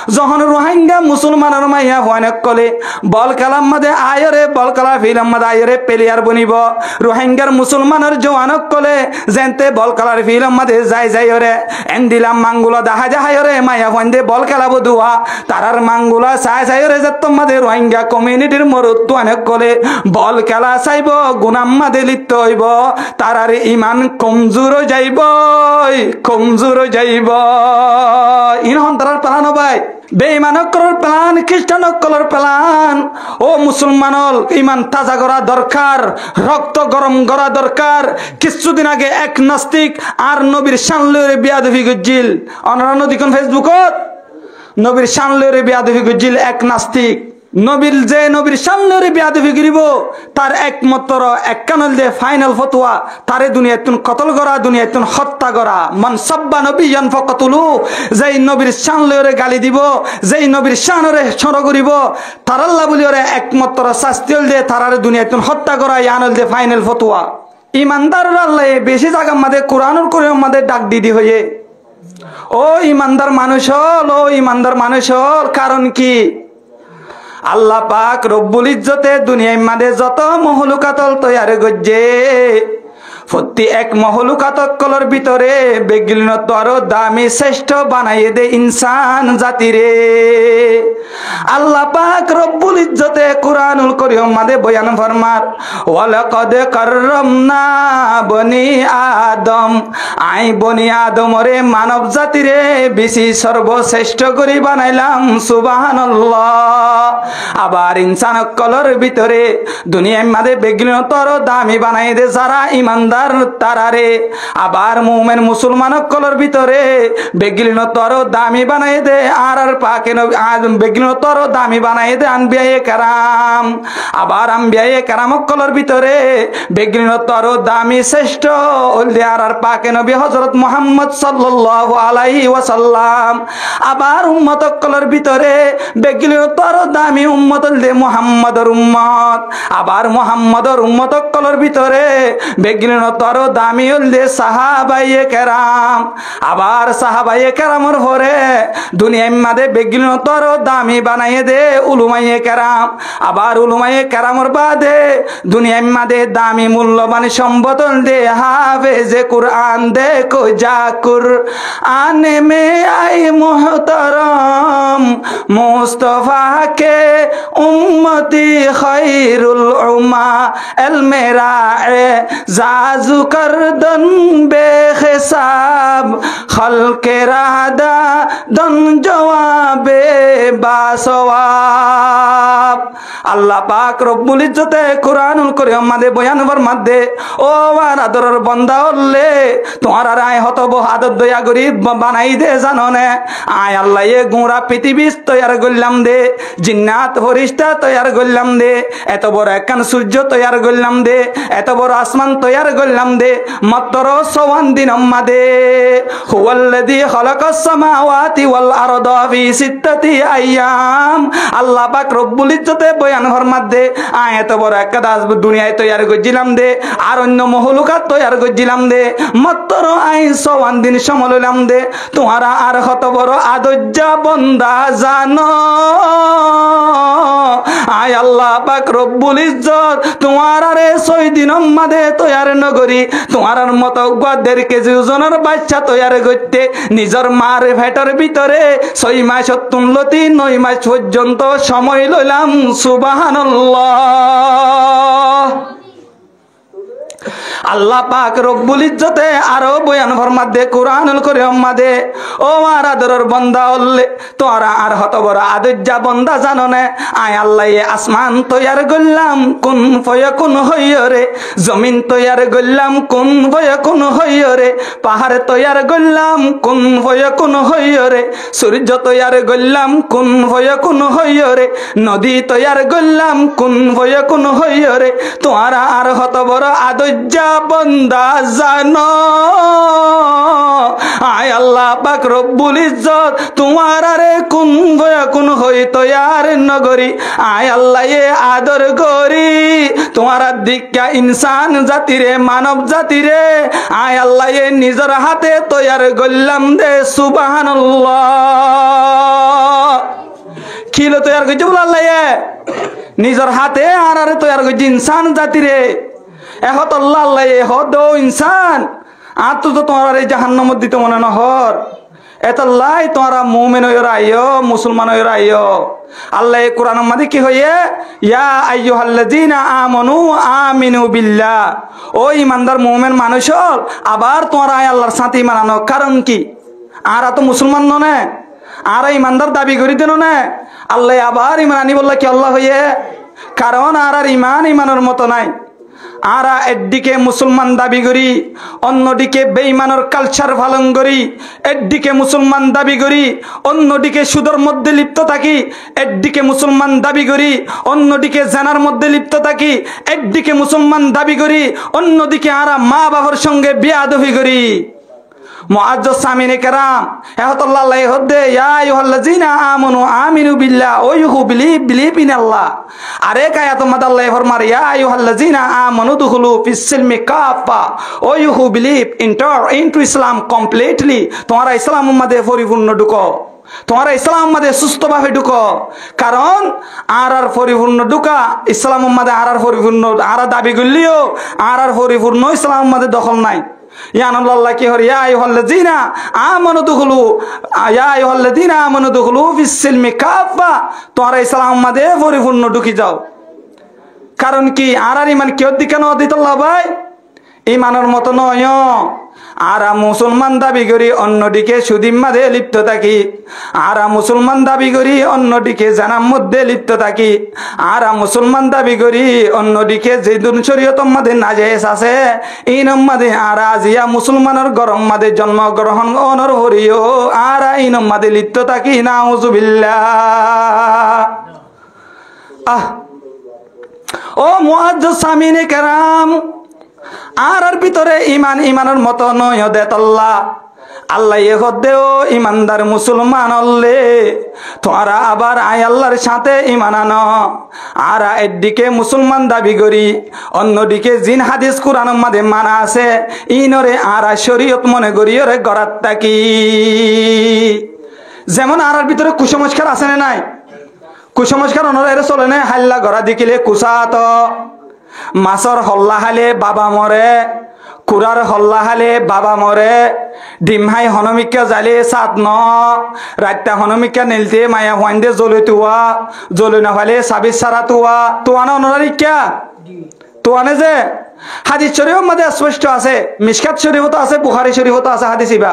যখন রোহিঙ্গা মুসলমানের মাইয়া অনেক কলে বল খেলার মাঝে আয়রে বল খেলা ফিল্ম মাঝে আয়রে প্লেয়ার বনিব রোহিঙ্গার মুসলমানের জওয়ানক কলে যেতে বল খেলার ফিল্ম মাঝে যাই যাই ওরে এন্দিলাম মাঙ্গুলা দেখা যায় ওরে মাইয়া ফন্দে বল খেলাবো দুয়া তারার মাঙ্গুলা চাই চাই ওরে যেত মাঝে রোহিঙ্গা কমিউনিটির মরুত্ব অনেক কলে বল খেলা চাইব গুনাম মাঝে লিপ্ত হইব তারার ইমান কমজোর যাইব কমজোর যাইব ইনহন তারার প্লান ভাই বেঈমানকর প্লান খ্রিস্টানকর প্লান ও মুসলমানল ইমান তাজা করা দরকার রক্ত গরম করা দরকার কিছুদিন আগে এক নাস্তিক আর নবীর শানলরে বিয়াদবি গজিল অনরা নদীকন ফেসবুকত নবীর শানলরে বিয়াদবি গজিল এক নাস্তিক নবীর যে নবীর সামনে বিয়াদবি করিব তার একমাত্র এককানল দে ফাইনাল ফতোয়া তারে দুনিয়াতুন কতল করা দুনিয়াতুন হত্যা করা মান সাব্বা নবিয়ান ফাকাতুলু যেই নবীর শানরে গালি দিব যেই নবীর শানরে ছড় করিব তার আল্লাহ বলি ওরে একমাত্র শাস্তি হল দে তারারে দুনিয়াতুন হত্যা করা ইয়ানল দে ফাইনাল ফতোয়া ইমানদার আল্লাহ বেশি জায়গা আমাদের কোরআনুল করে আমাদের ডাক দিদি হয়ে ও ইমানদার মানুষ হল ও ইমানদার মানুষ হল কারণ কি আল্লাহ পাক রব্বুল ইজ্জতে দুনিয়ার মাঝে যত মহলুকাতল তৈয়ার গজ্জে প্রতি এক মহলুকাতকলের ভিতরে বেগিনত আরো দামি শ্রেষ্ঠ বানাইয়ে দে ইনসান জাতিরে আল্লাহ পাক রব্বুল ইজ্জতে কুরআনুল কারীম মাঝে বয়ান ফরমার ওয়ালাকাদ কাররামনা বনি আদম আই বনি আদম রে মানব জাতিরে বেশি সর্বশ্রেষ্ঠ করে বানাইলাম সুবহানাল্লাহ আবার ইনসান কলর ভিতরে দুনিয়ার মাঝে বেগিনত আরো দামি বানাইয়ে দে যারা ইমানদার তারারে আবার মুমিন মুসলমান কলর ভিতরে বেগিনত আরো দামি বানাই দে আর পাকে বেগিনত আরো দামি বানাই দে আম্বিয়ায়ে কেরাম আবার আম্বিয়ায়ে কেরাম কলর ভিতরে বেগিনত আরো দামি শ্রেষ্ঠ ওলদে আর পাকে নবী হযরত মুহাম্মদ সাল্লাল্লাহু আলাইহি ওয়াসাল্লাম আবার উম্মত কলর ভিতরে বেগিনত আরো দামি উম্মত ওলদে মুহাম্মদর উম্মত আবার মুহাম্মদর উম্মত কলর ভিতরে বেগিনত আরো দামি হলদে সাহাবায়ে কেরাম আবার সাহাবায়ে কেরামর পরে দুনিয়ার মাঝে বেগিনত আরো দামি বানাইয়ে দে উলুমায়ে কেরাম আবার উলুমায়ে কেরামর বাদে দুনিয়ার মাঝে দামি মূল্যবান সম্পদ দে হাফেজে কুরআন দেখো জাকুর আনে মে আই মুহতারাম মুস্তাফা কে উম্মতি খায়রুল উম্মা এল মেরায়ে জাজু করদন বেহিসাব খলকে রাদা দন জওয়াবে বাসওয়াব আল্লাহ পাক রব্বুল ইজ্জতে কুরআনুল কারীম মাঝে বয়ান ফরমাদে ও আমার আদরের বান্দা হলে তোমার রায় হতব আদর দয়া করি বানাই দে জানো না আয় আল্লাহ এ গোঁড়া পৃথিবী তৈয়ার করলাম দে জিন্নাত ফেরেশতা তৈয়ার করলাম দে এত বড় একখান সূর্য তৈয়ার করলাম দে এত বড় আসমান তৈয়ার করলাম দে মাত্র 54 দিন মাদে হুয়াল্লাযী খালাকাস সামাওয়াতি ওয়াল আরদা ফি সিত্তাতি আইয়াম আল্লাহ পাক রব্বুল ইজ্জতে বয়ান ফরমাদে আয় এত বড় একটা দুনিয়ায় তৈয়ার করছিলাম দে আর অন্য মহলুকাত তৈয়ার করছিলাম দে মাত্র আই 54 দিন সময় লইলাম দে তোমারা আর কত বড় আদজ্জা বান্দা জানো আয় আল্লাহ পাক রব্বুল ইজ্জত তোমার আরে 6 দিন মাদে তৈয়ার নগরী তোমার মতো গদের কেজি ওজনের বাচ্চা তৈয়ার করতে নিজের মার ভেটর ভিতরে 6 মাস তুলতি 9 মাস পর্যন্ত সময় লইলাম সুবহানাল্লাহ আল্লাহ পাক রব্বুল ইজ্জতে আরো বয়ান ফরমাদে কুরআনুল কারীম মাদে ও আমার আদরের বান্দা হলে তোরা আর হত বড় আদজ্জা বান্দা জানো না আয় আল্লাহ আসমান তৈয়ার করলাম কুন ফয়াকুন হইরে জমিন তৈয়ার করলাম কুন ফয়াকুন হইরে পাহাড় তৈয়ার করলাম কুন ফয়াকুন হইরে সূর্য তৈয়ার করলাম কুন ফয়াকুন হইরে নদী তৈয়ার করলাম কুন ফয়াকুন হইরে তোরা আর হত বড় আদজ্জা বান্দা জানো আয় আল্লাহ পাক রব্বুল ইজ্জত তোমার আরে কুন ফয়াকুন হই তৈয়ার নগরী আয় আল্লাহ এ আদর করি তোমার দিক্কা ইনসান জাতিরে মানব জাতিরে আয় আল্লাহ এ নিজের হাতে তৈয়ার করলাম দে সুবহানাল্লাহ খিলো তৈয়ার করছে বলে আল্লাহ নিজের হাতে আর আরে তৈয়ার করছে ইনসান জাতিরে এহত আল্লাহ আল্লাহ এহত ইনসান আর তো তোমার এই জাহান্নামত দিতে মনে নহর এতাল্লাই তোমরা মুমিন হইরা আইও মুসলমান হইরা আইও আল্লাহ কোরআন মাঝে কি হইয়ে ইয়া আইয়ুহাল্লাযীনা আমানু আমিনু বিল্লাহ ও ইমানদার মুমিন মানুষ আবার তোমরা আল্লাহর সাথে ঈমান আনো কারণ কি আর তো মুসলমান ননে আর ইমানদার দাবি করি দেন না আল্লাহ আবার ঈমান আনি বললা কি আল্লাহ হইয়ে কারণ আর ইমানের মতো নাই আরা একদিকে মুসলমান দাবি করি অন্যদিকে বেঈমানের কালচার পালন করি একদিকে মুসলমান দাবি করি অন্যদিকে সুদের মধ্যে লিপ্ত থাকি একদিকে মুসলমান দাবি করি অন্যদিকে জেনার মধ্যে লিপ্ত থাকি একদিকে মুসলমান দাবি করি অন্যদিকে আরা মা বাবার সঙ্গে বিয়াদবি করি মুআজ্জাজ সামিনে কেরাম এহতাল্লাহ হদ্দে ইয়া আইয়ুহাল্লাযীনা আমানু আমিনু বিল্লাহ ও ইউ বিলিভ ইন আল্লাহ আরেক আয়াত মধ্যে আল্লাহ ফরমার ইয়া আইয়ুহাল্লাযীনা আমানু দুখুলু ফিস সিলমি কাফা O you believe enter into Islam completely তোমরা ইসলামের মধ্যে পরিপূর্ণ ঢুকো তোমরা ইসলাম মধ্যে সুস্থভাবে ঢুকো কারণ আর পরিপূর্ণ ঢুকা ইসলামের মধ্যে আর পরিপূর্ণ আর দাবি করলিও আর পরিপূর্ণ ইসলামের মধ্যে দখল নাই ইয়ানুল্লাহ কি হর ইয়া আইয়ুহাল্লাযীনা আমানু দুখুলু ফিস সিলমি কাফা তোমরা ইসলাম মধ্যে পরিপূর্ণ ঢুকি যাও কারণ কি আর ইমান কেউ দিকে ন দিতল্লাহ ভাই ইমানের মতো নয় আরা মুসলমান দাবি করি অন্যদিকে সুদিম মাঝে লিপ্ত থাকি আরা মুসলমান দাবি করি অন্যদিকে জানার মধ্যে লিপ্ত থাকি আরা মুসলমান দাবি করি অন্যদিকে যে দুন শরীয়তের মধ্যে নাজেস আছে ইনম মাঝে আরা জিয়া মুসলমানের গরম মাঝে জন্মগ্রহণ অনর হরিও আরা ইনম মাঝে লিপ্ত থাকি নাউজুবিল্লাহ ও মুআজ্জাজ সামিনে কেরাম আর ভিতরে ইমানের মতো নয় দেতল্লাহ আল্লাহ হদ্দেও ইমানদার মুসলমান হলে তোমরা আবার আল্লাহর সাথে ঈমান আনো আর একদিকে মুসলমান দাবি করি অন্যদিকে জিন হাদিস কোরআনের মধ্যে মানা আছে ইনরে আর শরীয়ত মনে করি ওরে গরাত থাকি যেমন আর ভিতরে কুসংস্কার আছে না নাই কুসংস্কার অনরে চলে না হাল্লা গড়া দেখিলে কুসাত মাছর হল্লা হালে বাবা মরে কুরার হল্লা হালে বাবা মরে ডিমহাই হনমিকা জালে সাত ন রাতটা হনমিকা নিলতে মায়া হুয়াইন্দে জ্বলে তুয়া জ্বলে না হলে সাবিস সারা তুয়া না অনারিকা তুয়ানে যে হাদিস শরীফের মধ্যে স্পষ্ট আছে মিশকাত শরীফত আছে বুখারী শরীফত আছে হাদিস ইবা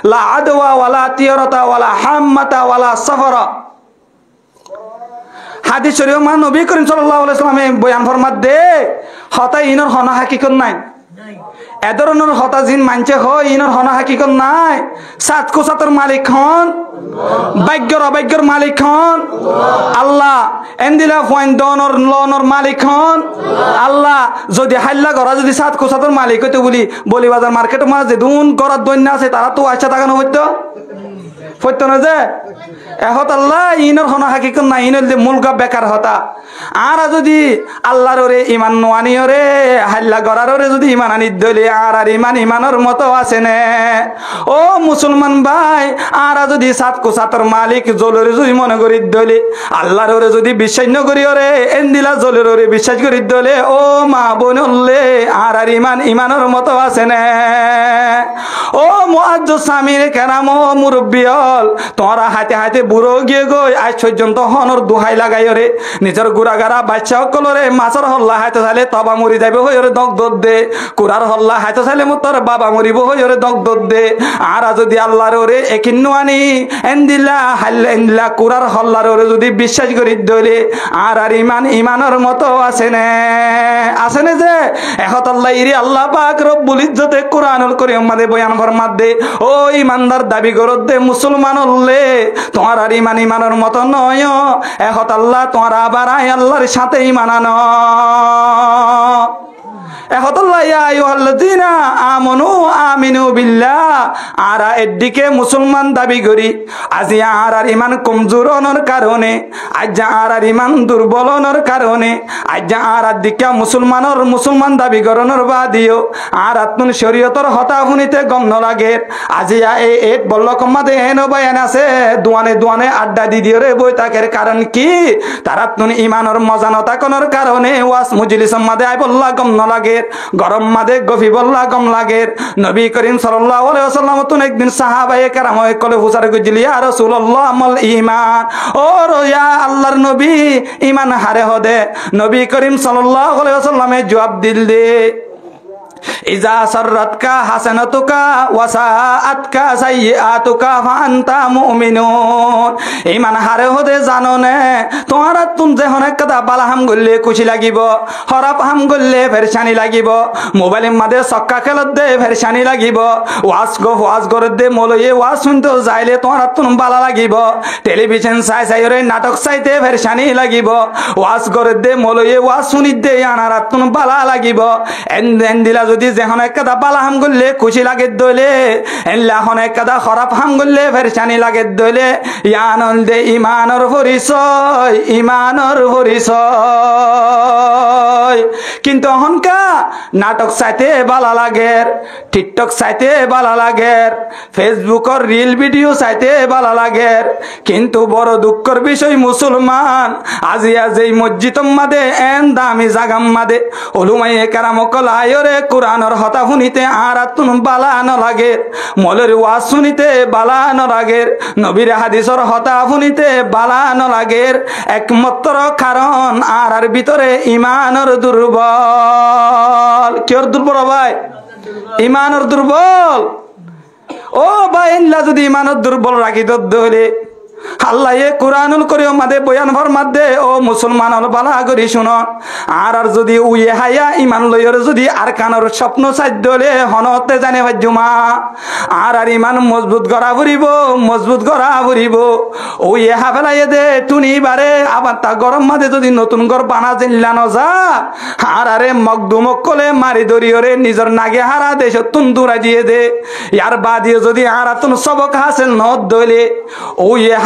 লা আদওয়া ওয়ালা তিয়রাতা ওয়ালা হাম্মাতা ওয়ালা সাফরা হাদিস শরীফ মান নবী করিম সাল্লাল্লাহু আলাইহি সাল্লামে বয়ান ফরমাত দে হতা ইনর হনা হাকিকত নাই এ ধরনের হতা জিন মানছে হয় ইনর হনা হাকিকত নাই সাত কোসাতর মালিক হন ভাগ্যর অভাগ্যর মালিক হন আল্লাহ এন্দিলা পয়েন্ট দনর লনর মালিক হন আল্লাহ যদি হাল্লা গড়া যদি সাত কোসাতর মালিক হইতো বলি বাজার মার্কেটের মাঝে দুন গড়ার দৈন্য আছে তারা তো আচ্ছা তাকানো হইতো ফইতো না যে এহত আল্লাহ ইনর হনা হাকিকত না ইনর যে মুলগা বেকার হতা আর যদি আল্লাহর ওরে ইমান নোয়ানি ওরে হাল্লা গড়ার ওরে যদি ইমান আনি দলে আর ইমানের মতো আছে নে ও মুসলমান ভাই আর যদি সাত কোসাতর মালিক জলের যদি মনে করি দলে আল্লাহর ওরে যদি বিশ্বাস ন করি ওরে এন্দিলা জলের ওরে বিশ্বাস করি দলে ও মা বোন হলে আর ইমানের মতো আছে নে ও মুআজ্জাজ সামির কেরাম ও মুরব্বিয়ল তোমরা হাতে হাতে বুড়ো গিয়ে গই আজ পর্যন্ত হনর দুহাই লাগাই রে নিজের গুড়াগারা বাচ্চা সকলরে মাছের হল্লা হাতে চাইলে তবা মরি যাবে হই রে দগ দদ দে কুরার হল্লা হাতে চাইলে মো তোর বাবা মরিব হই রে দগ দদ দে আর যদি আল্লাহর ওরে একিন্নু আনি এন্দিলা হাল্লা এন্দিলা কুরার হল্লার ওরে যদি বিশ্বাস করি দইলে আর ইমানের মতো আছে না যে এহত আল্লাহ ইরি আল্লাহ পাক রব্বুল ইজ্জতে কোরআনুল কারীম মাঝে বয়ান ফরমাত দে ও ইমানদার দাবি করত দে মুসলমান হলে তোমার আর ইমানের মতো নয় এহত আল্লাহ তোমার আবার আল্লাহর সাথে ঈমান আনো এহতুল্লাহ ইয়া আইয়ুহাল্লাযীনা আমানু আমিনু বিল্লাহ আরা এদিকে মুসলমান দাবি করি আজি আর ইমান কমজোর হওয়ার কারণে আজ আর ইমান দুর্বল হওয়ার কারণে আজ আর দিকে মুসলমান দাবি করানোর বাদিও আর আত্মন শরীয়তর হতা শুনিতে গম নলাগে আজি এই বল্লকম মাঝে হেন বয়ান আছে দুয়ানে আড্ডা দিদিওরে বই তাকের কারণ কি তারা তুন ইমানের মজা নতাকনের কারণে ওয়াজ মজলিসের মাঝে আই বল্লা গম নলাগে গরম মাঝে গফি বল্লা গম লাগে নবী করিম সাল্লাল্লাহু আলাইহি ওয়াসাল্লাম তুন একদিন সাহাবায়ে কেরাম কলে হুসার গজিলি ইয়া রাসূলুল্লাহ মাল ঈমান ও ইয়া আল্লাহর নবী ঈমান হারে হদে নবী করিম সাল্লাল্লাহু আলাইহি ওয়াসাল্লামে জবাব দিল দে ইজা সাররাতকা হাসানাতুকা ওয়া সাআতকা সাইয়্যাতুকা ফাআনতা মুমিনুন ঈমান হারে হদে জাননে তোমার তুন যেহনে কথা বালাহাম গল্লে খুশি লাগিব খরাপ হাম গল্লে ফেরশানি লাগিব মোবাইলের মাঝে সক্কা খেলত দে ফেরশানি লাগিব ওয়াজ করে দে মলয়ে ওয়াজ শুনতে যাইলে তোমার তুন বালা লাগিব টেলিভিশন চাই নাটক চাইতে ফেরশানি লাগিব ওয়াজ করে দে মলয়ে ওয়াজ শুনি দে আনার তুন বালা লাগিব এন দিলা যদি যেহন একটা বালা হাম করলে খুশি লাগে দইলে এলাহন একটা খারাপ হাম করলে ফেরশানি লাগে দইলে ইয়ানল দে ইমানর পরিচয় কিন্তু হনকা নাটক চাইতে বালা লাগে টিকটক চাইতে বালা লাগে ফেসবুকর রিল ভিডিও চাইতে বালা লাগে কিন্তু বড় দুঃখের বিষয় মুসলমান আজি এই মসজিদম মাদে এন দামি জাগাম মাদে ওলুমায়ে কেরামকল আয়রে কোরআনের হতা শুনিতে আর তুন বালা নলাগে মলের ওয়াজ শুনিতে বালা নলাগে নবীর হাদিসর হতা শুনিতে বালা নলাগে একমাত্র কারণ আর ভিতরে ইমানের দুর্বল কিয়র দুর্বল ভাই ইমানের দুর্বল ও ভাই ইল্লা যদি ইমানের দুর্বল রাখি ধরে আল্লাহ এ কুরআনুল কারীম মাদে বয়ান ফরমাদে ও মুসলমান হল বালা করি শুনো আর যদি উয়ে হায়া ইমান লইর যদি আরকানের স্বপ্ন সাধ্যলে হনতে জানে ভাজ্জুমা আর ইমান মজবুত করা ফুরিব উয়ে হাফেলাই দে টুনি বারে আবার তা গরম মাদে যদি নতুন ঘর বানা জিল্লা নজা আর আরে মকদুমক কলে মারি দরিয়রে নিজের নাগে হারা দেশ তুন দূরা দিয়ে দে ইয়ার বাদিয়ে যদি আর তুন সবক হাসিল নদ দইলে উয়ে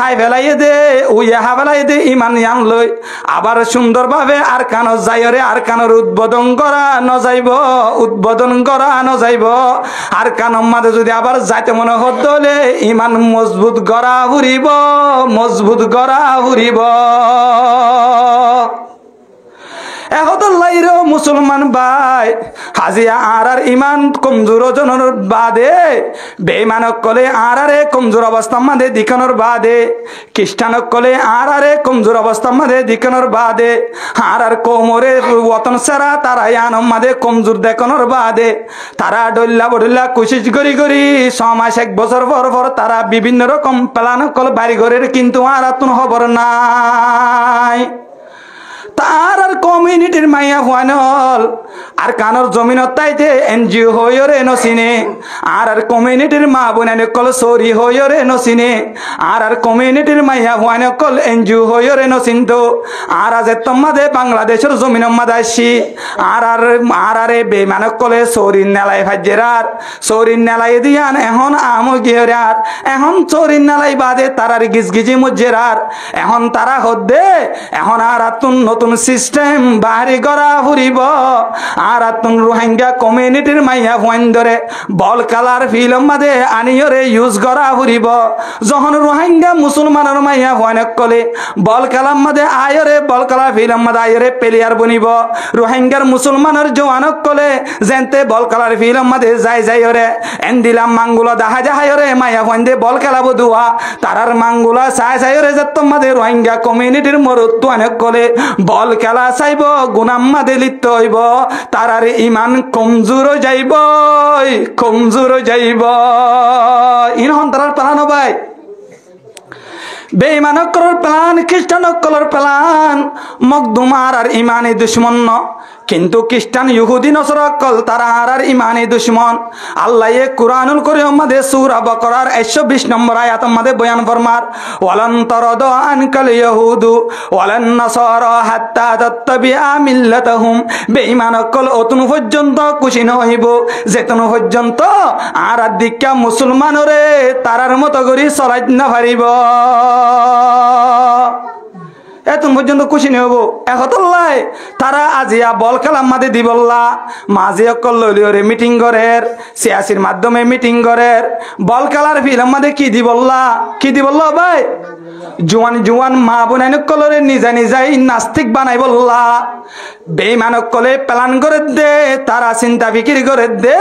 ফেলাই দে ইমান ইয়ান লই আবার সুন্দরভাবে আর কানো যাইরে আর কানোর উদ্বোধন করা ন যাইব আর কানোর মাঝে যদি আবার যাইতে মনে হলে ইমান মজবুত গড়া ফুরিব এহতুল্লাহির মুসলমান ভাই হাজিয়া আর ইমান কমজোর জনের বাদে বেঈমানক কলে আরে কমজোর অবস্থা মাঝে দিকানোর বাদে খ্রিস্টানক কলে আরে কমজোর অবস্থা মাঝে দিকানোর বাদে আর কোমরে ওতন সারা তারা ইয়ানম মাঝে কমজোর দেখানোর বাদে তারা ডল্লা কোশিশ করি 6 মাস 1 বছর পর তারা বিভিন্ন রকম প্ল্যান কল বাড়ি ঘরের কিন্তু আর তুন খবর নাই তার আর কমিউনিটির মাইয়া ফুয়ানল আর কানোর জমিনত তাইতে এনজিও হইরে নসিনে আর কমিউনিটির মা বোনানে কল সরি হইরে নসিনে আর কমিউনিটির মাইয়া ফুয়ানে কল এনজিও হইরে নসিনতো আর আজ তোমাদে বাংলাদেশের জমিনের মাদাসি আর বেমানক কলে সরির নেলাই ভাজ্যেরার সরির নেলাই দিয়ান এখন আমগিয়ার এখন সরির নেলাই বাদে তারার গিজগিজি মজ্জেরার এখন তারা হদ্দে এখন আর নতুন সিস্টেম বাহারি করা ফুরিব আর রোহিঙ্গা কমিউনিটির মাইয়া ফুয়ান ধরে বল কালার ফিল্ম মাঝে আনিয়রে ইউজ করা ফুরিব যখন রোহিঙ্গা মুসলমানের মাইয়া ফুয়ানক কলে বল কালাম মাঝে আয়রে বল কালার ফিল্ম মাঝে আয়রে প্লেয়ার বনিব রোহিঙ্গার মুসলমানের জওয়ানক কলে যেনতে বল কালার ফিল্ম মাঝে যাইরে এন্দিলাম মাঙ্গুলা দেখা যাহায়রে মাইয়া ফুয়ান দে বল খেলাবো দুয়া তারার মাঙ্গুলা চাইরে যে তোমাদের রোহিঙ্গা কমিউনিটির মরুত অনেক কলে বল খেলা চাইব গুনাম মাদে লিপ্ত হইব তারার ইমান কমজোর যাইব ইনহন তারার প্লান ভাই বেঈমানকর প্লান খ্রিস্টানকর প্লান মকদুমার আর ইমানে দুশ্মন কিন্তু খ্রিস্টান ইহুদি নসরা কল তারা আর ইমানি দুশ্মন। আল্লাহ এ কুরআনুল কারীম মধ্যে সূরা বাকারার 120 নম্বর আয়াত মধ্যে বয়ান ফরমার ওয়ালান তারাদ আনকাল ইয়াহুদু ওয়ালান নাসারা হাত্তা তাত্তাবিআ মিল্লাতাহুম, বেঈমান কল অতনু পর্যন্ত খুশি নহিব যেতনু পর্যন্ত আর দিক্কা মুসলমানরে তারার মতো করে চলাই না পারিব, এতন পর্যন্ত খুশি নেব। একতল্লাই তারা আজিয়া বল খেলাম মাদে দিবল্লা মাঝে অকল ললিওরে মিটিং করের সিয়াসির মাধ্যমে মিটিং করের বল খেলার ফিল্ম মাদে কি দিবল্লা ভাই জুয়ান জুয়ান মা বোনাইন কলরে নিজা নিজাই নাস্তিক বানাই বললা, বেঈমানক কলে প্ল্যান করে দে তারা চিন্তা ফিকির করে দে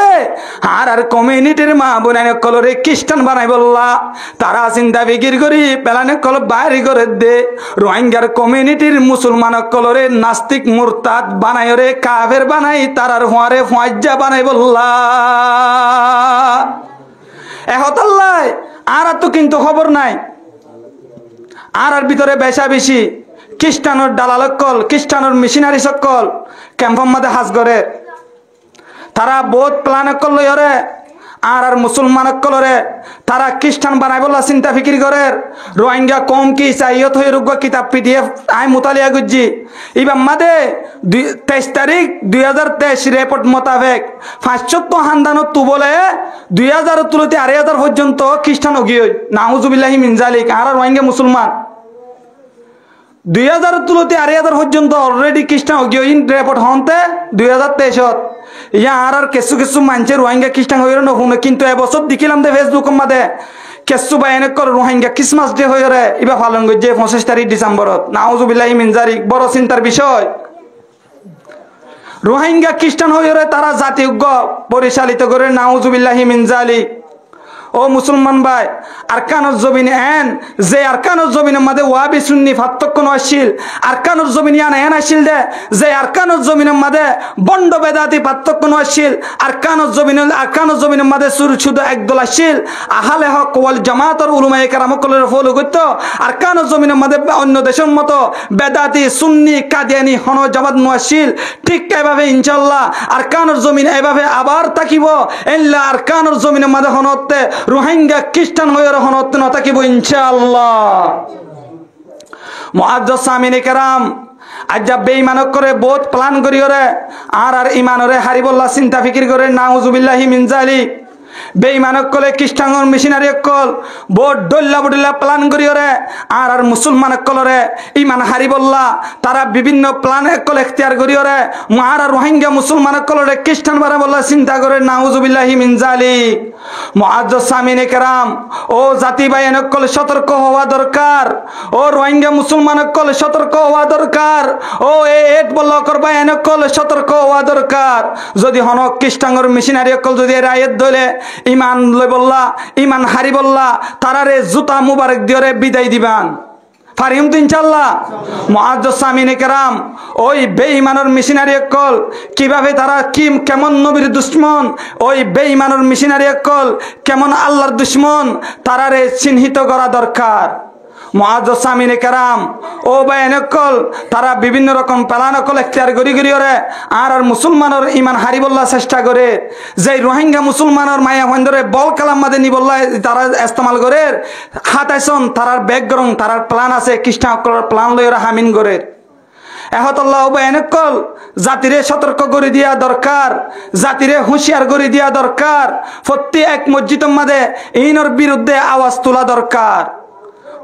আর কমিউনিটির মা বোনাইন কলরে খ্রিস্টান বানাই বললা, তারা চিন্তা ফিকির করি প্ল্যান কল বাইরে করে দে রোহিঙ্গার কমিউনিটির মুসলমান কলরে নাস্তিক মুরতাদ বানাই রে কাফের বানাই তারার হুয়ারে ফুয়াজ্জা বানাই বললা। একতাল্লাই আর তো কিন্তু খবর নাই আর ভিতরে বেশা বেশি খ্রিস্টানোর দালালক কল খ্রিস্টানোর মিশনারি সকল ক্যাম্পের মধ্যে হাজ করে তারা বহুত প্ল্যান করল ইরে আর মুসলমান কলরে তারা খ্রিস্টান বানাই বললা চিন্তা ফিকির করে রোহিঙ্গা কম কি চাইয়ত হয়ে রুগ কিতাব পিডিএফ আই মুতালিয়া গুজি এবার মাদে 23 তারিখ 2023 রিপোর্ট মোতাবেক 500 হান্দানো তু বলে 2000 তুলতে 2500 পর্যন্ত খ্রিস্টান গিয়ে নাউজুবিল্লাহি মিন জালিক আর রোহিঙ্গা মুসলমান 2000 তুলতে 2500 পর্যন্ত অলরেডি খ্রিস্টান গিয়ে রিপোর্ট হনতে 2023 ইয়া আর কিছু কিছু মানুষ রোহিঙ্গা খ্রিস্টান হয়ে নুনে কিন্তু এবছর দেখিলাম দে ফেসবুক মাদে কিছু বাইনে কর রোহিঙ্গা ক্রিসমাস ডে হয়ে রে এবার পালন করছে 25 তারিখ ডিসেম্বরত নাউজুবিল্লাহি মিন জালিক বড় চিন্তার বিষয়। রোহিঙ্গা খ্রিস্টান হয়ে রে তারা জাতিজ্ঞ পরিচালিত করে নাউজুবিল্লাহি মিন জালিক। ও মুসলমান ভাই আরকানুল জমিনে এন যে আরকানুল জমিনের মধ্যে ওয়াবি সুন্নি পার্থক্য নয়শীল আরকানুল জমিনে এন আসিল দে যে আরকানুল জমিনের মধ্যে বন্ড বেদাতি পার্থক্য নয়শীল আরকানুল জমিনের মধ্যে শুধু একদল আসিল আহলে হক ওয়াল জামাতের উলামায়ে কেরাম কলের ফলো করত আরকানুল জমিনের মধ্যে অন্য দেশের মতো বেদাতি সুন্নি কাদিয়ানি হন জামাত নয়শীল ঠিক এভাবে ইনশাআল্লাহ আরকানুল জমিন এভাবে আবার তাকিব ইল্লা আরকানুল জমিনের মধ্যে হনতে রোহিঙ্গা খ্রিস্টান হয়ে হনত না থাকিব ইনশাআল্লাহ। মুআজ্জাজ সামিনে কেরাম আজ বেঈমানক করে বহুত প্ল্যান করি রে আর ইমানরে হারিবল্লাহ চিন্তা ফিকির করে নাউজুবিল্লাহি মিন জালিক। বেঈমানক কলে খ্রিস্টান মিশনারি কল বহুত ডল্লা প্ল্যান করি রে আর মুসলমানক কলরে ইমান হারিবল্লা তারা বিভিন্ন প্ল্যান কল এখতিয়ার করি রে আর রোহিঙ্গা মুসলমানক কলরে খ্রিস্টান বারা বল্লা চিন্তা করে নাউজুবিল্লাহি মিন জালিক। মুআজ্জাজ সামিনে কেরাম ও জাতি ভাইয়ের কল সতর্ক হওয়া দরকার, ও রোহিঙ্গা মুসলমানক কল সতর্ক হওয়া দরকার, ও এট বল্লকর ভাইয়ের কল সতর্ক হওয়া দরকার। যদি হন খ্রিস্টানর মিশনারি কল যদি রায়ত দলে ইমান লই বললা ইমান হারি বললা তারারে জুতা মুবারক দিয়রে বিদায় দিবান পারিম তো ইনশাআল্লাহ। মুআজ্জাজ সামিনে কেরাম ওই বেঈমানের মিশনারি কল কিভাবে তারা কেমন নবীর দুশ্মন, ওই বেঈমানের মিশনারি কল কেমন আল্লাহর দুশ্মন তারারে চিহ্নিত করা দরকার। মুআজ্জাজ সামিনে কেরাম ও বাইনকল তারা বিভিন্ন রকম প্লানকল এখতিয়ার করি রে আর মুসলমানের ইমান হারিবল্লা চেষ্টা করে যে রোহিঙ্গা মুসলমানের মায়া হন্দরে বল কালাম মাদে নিবল্লা তারা ইস্তেমাল করে খাতাইছন তারার ব্যাকগ্রাউন্ড তারার প্ল্যান আছে খ্রিস্টান প্ল্যান লইরা হামিন করে এহতল্লাহ বাইনকল জাতিরে সতর্ক করে দিয়া দরকার, জাতিরে হুঁশিয়ার করে দিয়া দরকার, প্রত্যেক মসজিদের মাঝে ইনর বিরুদ্ধে আওয়াজ তোলা দরকার।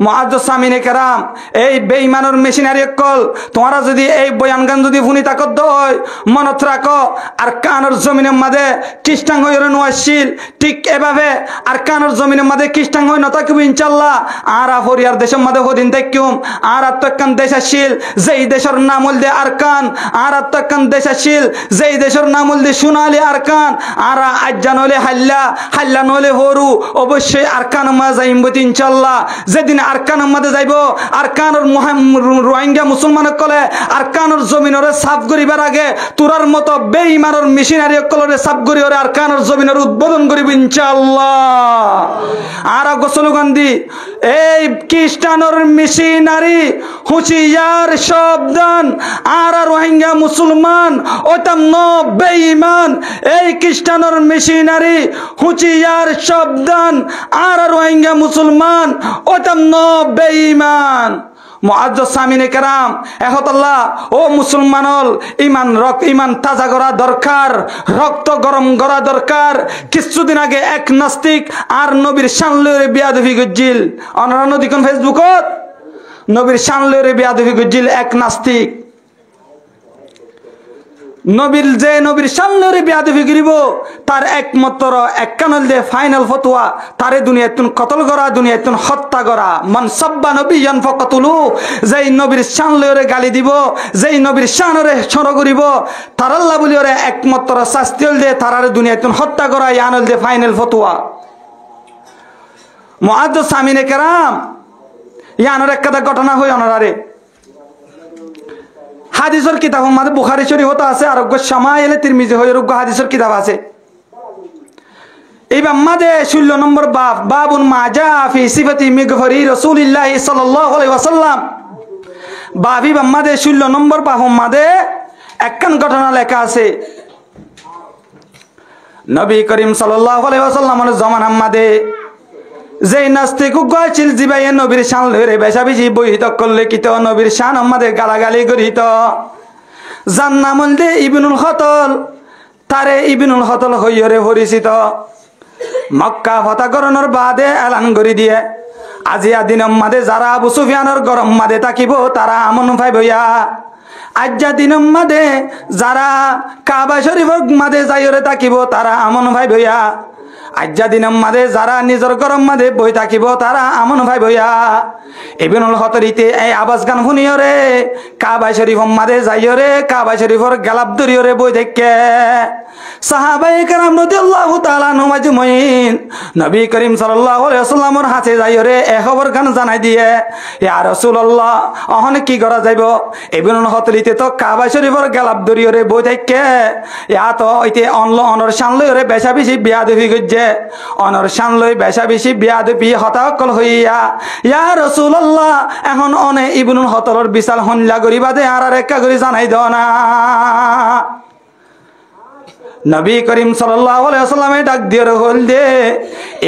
মুআজ্জাজ সামিনে কেরাম এই বেঈমানের মেশিনারি কল তোমরা যদি এই বয়ান গান যদি ভুনি তাকদ হয় মনত রাখো আরকানুল জমিনের মাঝে খ্রিস্টান হয়ে নওয়াশীল ঠিক এভাবে আরকানুল জমিনের মাঝে খ্রিস্টান হয়ে নতাকিব ইনশাআল্লাহ। আর হরিয়ার দেশের মাঝে হদিন তাকিম আর আত্মকান দেশাশীল যেই দেশের নাম হল দে আরকান আর আত্মকান দেশাশীল যেই দেশের নাম হল দে সোনালী আরকান আর আজ্জা নলে হাল্লা হাল্লা নলে হরু অবশ্যই আরকান মাঝে ইমবতি ইনশাআল্লাহ। যেদিন আরকানের মধ্যে যাইব আরকানের রোহিঙ্গা মুসলমান কলে আরকানের জমিনরে সাফ করিবার আগে তোরার মতো বেঈমানের মিশনারি কলরে সাফ করি ওরে আরকানের জমিনের উদ্বোধন করিব ইনশাআল্লাহ আর গোসলগন্ধি এই খ্রিস্টানের মিশনারি হুঁশিয়ার সাবধান আর রোহিঙ্গা মুসলমান ওটা বেঈমান এই খ্রিস্টানের মিশনারি হুঁশিয়ার সাবধান আর রোহিঙ্গা মুসলমান ওটা বেঈমান মুআজ্জাজ সামিনে কেরাম এহতাল্লাহ ও মুসলমানল ইমান তাজা করা দরকার রক্ত গরম করা দরকার কিছুদিন আগে এক নাস্তিক আর নবীর শানলরে বিয়াদবি গজ্জিল অনরা নদীকন ফেসবুকত নবীর শানলরে বিয়াদবি গজ্জিল এক নাস্তিক নবীর শানলরে বিয়াদবি করিব তার একমাত্র এককানল দে ফাইনাল ফতোয়া তারে দুনিয়াতুন কতল করা দুনিয়াতুন হত্যা করা মান সাব্বা নবিয়ান ফাকাতুলু যেই নবীর শানলরে গালি দিব যেই নবীর শানরে ছড় করিব তার আল্লাহ বলি ওরে একমাত্র শাস্তি হল দে তারারে দুনিয়াতুন হত্যা করা ইয়ানল দে ফাইনাল ফতোয়া মুআজ্জাজ সামিনে কেরাম ইয়ানর এক কথা ঘটনা হই অনারে হাদিসের কিতাব আমাদের বুখারী শরীফত আছে আরোগ্য শামাইলে তিরমিজি হই আরোগ্য হাদিসের কিতাব আছে এই বাম্মাদে 16 নম্বর বাবুন মা জা ফি সিফাতি মিগফরি রাসূলুল্লাহ সাল্লাল্লাহু আলাইহি ওয়াসাল্লাম বাবি বাম্মাদে 16 নম্বর বাব আমাদে একখান ঘটনা লেখা আছে নবী করিম সাল্লাল্লাহু আলাইহি ওয়াসাল্লামের জামানা আমাদে যেই নাস্তিক গাছিল জিবাইয়ে নবীর শান লইরে বেশাবেশি বইহিত করলে কিত নবীর শান আমাদের গালাগালি করিত যার নাম দে ইবনুল খতল তারে ইবনুল খতল হইরে পরিচিত মক্কা ফতাকরণের বাদে এলান করে দিয়ে আজিয়া দিন মাদে যারা আবু সুফিয়ানের গরম মাদে থাকিব তারা আমন ভাইবইয়া আজ্জা দিন মাদে যারা কাবা শরীফর মাদে যাইরে থাকিব তারা আমন ভাইবইয়া আজ্জা দিনম মাদে যারা নিজের গরম মাদে বই থাকিব তারা আমন ভাই বইয়া ইবনুল খতরিতে এই আবাস গান শুনিয়রে কাবা শরীফ মাদে যাইয়রে কাবা শরীফর গালাব দরিয়রে বই দেখে সাহাবায়ে কেরাম রাদিয়াল্লাহু তাআলা আনহুম আজমাইন নবী করিম সাল্লাল্লাহু আলাইহি ওয়াসাল্লামের হাতে যাইয়রে এ খবর গান জানাই দিয়ে ইয়া রাসূলুল্লাহ অহনে কি করা যাইব ইবনুল খতরিতে তো কাবা শরীফর গালাব দরিয়রে বই দেখে ইয়া তো হইতে অনর শান লইরে বেশা বেশি বিয়াদবি গজ্জে অনর শান লই বেশা বেশি বিয়াদবি হতাকল হইয়া ইয়া রাসূলুল্লাহ এখন অনে ইবনুল খতরের বিশাল হনলা গরিবা দে আর একা গরি জানাই দাও না নবী করিম সাল্লাল্লাহু আলাইহি ওয়াসাল্লামে ডাক দিয়ে হল দে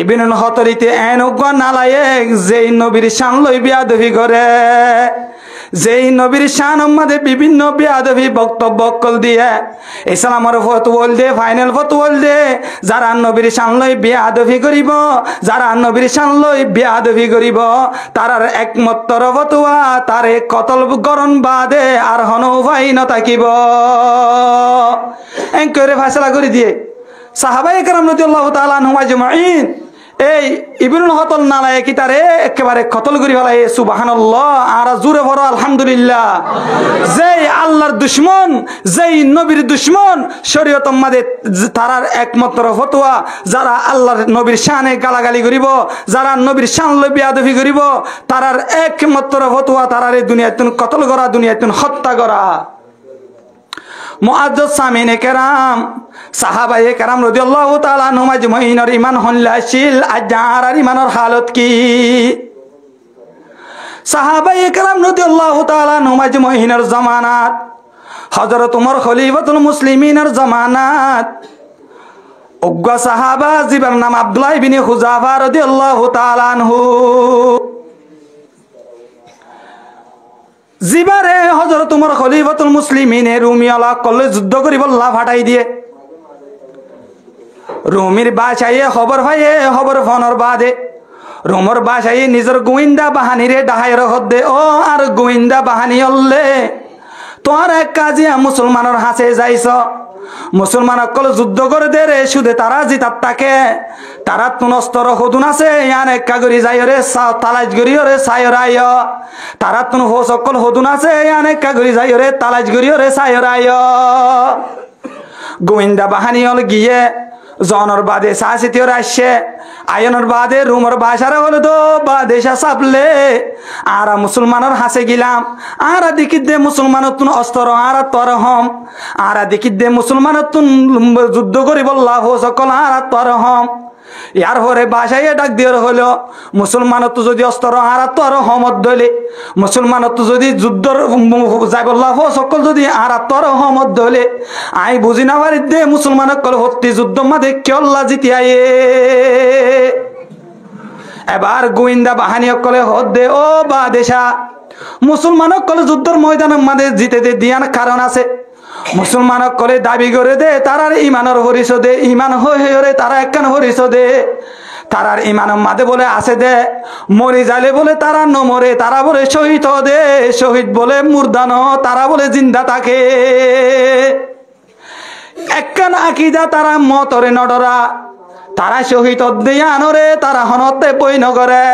ইবনুল খতরিতে এনগ নালায়েক যেই নবীর শান লই বিয়াদবি করে যেই নবীর শান আমাদের বিভিন্ন বিয়াদবি বক্তব্য কল দিয়ে ইসলামের ফতোয়া দে ফাইনাল ফতোয়া দে যারা নবীর শান লই বিয়াদবি করিব যারা নবীর শান লই বিয়াদবি করিব তারার একমাত্র ফতোয়া তারে কতল গরণ বাদে আর হনো ভাই ন থাকিব এনকরে ফয়সালা করে দিয়ে সাহাবায়ে কেরাম রাদিয়াল্লাহু তাআলা আনহুম আজমাইন এই ইবনুল খতল নালায়েকি তারে একেবারে কতল করি ফেলাই সুবহানাল্লাহ আর জোরে বড় আলহামদুলিল্লাহ যেই আল্লাহর দুশমন যেই নবীর দুশমন শরীয়ত মাদে তারার একমাত্র ফতোয়া যারা আল্লাহর নবীর শানে গালাগালি করিব যারা নবীর শান লই বিয়াদবি করিব তারার একমাত্র ফতোয়া তারারে দুনিয়াতুন কতল করা দুনিয়াতুন হত্যা করা মুআজ্জাজ সামিনে কেরাম সাহাবায়ে কেরাম রাদিয়াল্লাহু তাআলা আনহুম আজমাইনের ঈমান হনলাছিল আজার ঈমানের হালত কি সাহাবায়ে কেরাম রাদিয়াল্লাহু তাআলা আনহুম আজমাইনের জামানাত হযরত ওমর খলিফাতুল মুসলিমিনের জামানাত উগ্র সাহাবা জিবার নাম আব্দুল্লাহ ইবনে হুযাফা রাদিয়াল্লাহু তাআলা আনহু জিবারে হযরত ওমর খলিফাতুল মুসলিমিনে রুমিয়ালা কলে যুদ্ধ করি বল্লা ফাটাই দিয়ে রুমির বাসায় খবর ভাইয়ে খবর ফোনের বাদে রুমর বাসায় নিজের গোয়েন্দা বাহানিরে ডাহাইর হদ্দে ও আর গোয়েন্দা বাহানি হল্লে তোমার এক কাজিয়া মুসলমানের হাসে যাইছ মুসলমান অকল যুদ্ধ করে দে রে শুধু তারা জিতার তাকে তারা তুনস্তর হদুন আছে ইয়ান একা গরি যাই রে তালাজ গরি রে সায়রায় তারা তুন হোস অকল হদুন আছে ইয়ান একা গরি যাই রে তালাজ গরি রে সায়রায় গোয়েন্দা বাহানি হল গিয়ে জনের বাদে সাহসিতিওর আসছে আয়নের বাদে রুমর বাসারা হলো তো বাদেশা চাপলে আর মুসলমানের হাসে গেলাম আর দেখি দে মুসলমানের তুন অস্ত্র আর তর হম আর দেখি দে মুসলমানের তুন যুদ্ধ করি বললা হো সকল আর তর হম ইয়ার পরে বাসায় ডাক দিয়ে হলো মুসলমানত তো যদি অস্ত্র আর তর হমত ধইলে মুসলমানত তো যদি যুদ্ধর যাই বললা হো সকল যদি আর তর হমত ধইলে আই বুঝি না পারি দে মুসলমানক কল হত্যি যুদ্ধ মাঝে কেল্লা জিতিয়ায়ে এবার গোয়েন্দা বাহিনী কলে হদ দে ও বাদেশা মুসলমানক কলে যুদ্ধর ময়দানের মাঝে জিতে দে দিয়ান কারণ আছে মুসলমানক কলে দাবি করে দে তারার ইমানের হরিস দে ইমান হয়ে তারা একখান হরিস দে তারার ইমানের মাঝে বলে আছে দে মরি যাইলে বলে তারা নমরে তারা বলে শহীদ দে শহীদ বলে মুর্দান তারা বলে জিন্দা থাকে একখান আকিদা তারা মতরে নডরা তারা শহীদ দিয়া আনরে তারা হনতে বই নগরে